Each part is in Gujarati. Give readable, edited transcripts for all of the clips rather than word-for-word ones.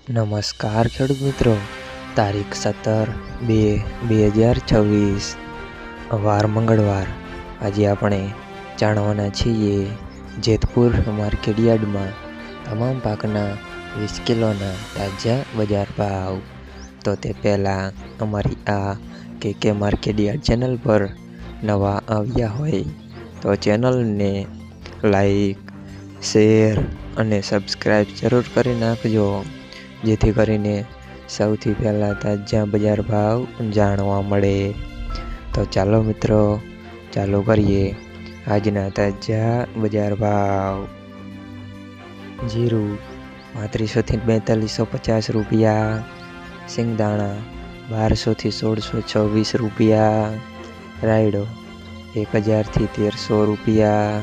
નમસ્કાર ખેડૂત મિત્રો, તારીખ 17/2/2026 વાર મંગળવાર। આજે આપણે જાણવાના છીએ જેતપુર માર્કેટ યાર્ડમાં તમામ પાકના 20 કિલોના તાજા બજાર ભાવ। તો તે પહેલાં અમારી આ કે માર્કેટ યાર્ડ ચેનલ પર નવા આવ્યા હોય તો ચેનલને લાઈક, શેર અને સબસ્ક્રાઈબ જરૂર કરી નાખજો, જેથી કરીને સૌથી પહેલાં તાજા બજાર ભાવ જાણવા મળે। તો ચાલો મિત્રો, ચાલુ કરીએ આજના તાજા બજાર ભાવ। જીરું 3500 થી 4250 રૂપિયા, સિંગદાણા 1200 થી 1626 રૂપિયા, રાયડો 1000 થી 1300 રૂપિયા,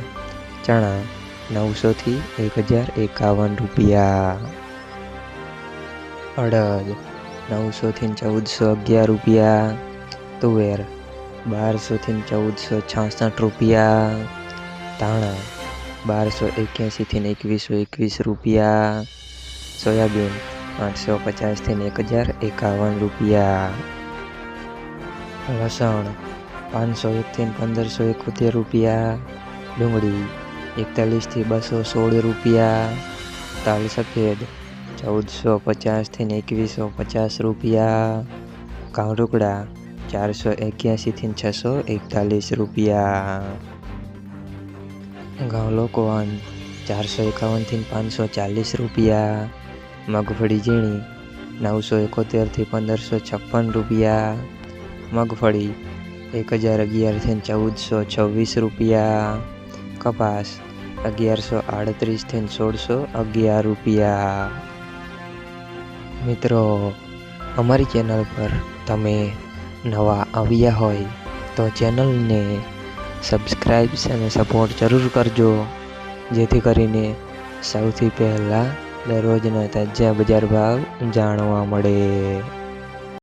ચણા 900 થી 1051 રૂપિયા, અડદ 900 થી 1411 રૂપિયા, તુવેર 1200 થી 1466 રૂપિયા, ધાણા 1281 થી 2121 રૂપિયા, સોયાબીન 850 થી 1051 રૂપિયા, લસણ 501 થી 1571 રૂપિયા, ડુંગળી 41 થી 216 રૂપિયા, તલ સફેદ 1450 થી 2150 રૂપિયા, ઘઉં ટુકડા 481 થી 641 રૂપિયા, ઘઉં લોકવાન 451 થી 540 રૂપિયા, મગફળી ઝીણી 971 થી 1556 રૂપિયા, મગફળી 1011 થી 1426 રૂપિયા, કપાસ 1138 થી 1611 રૂપિયા। મિત્રો, અમારી ચેનલ પર તમે નવા આવ્યા હોય તો ચેનલને સબસ્ક્રાઈબ અને સપોર્ટ જરૂર કરજો, જેથી કરીને સૌથી પહેલાં દરરોજના તાજા બજાર ભાવ જાણવા મળે।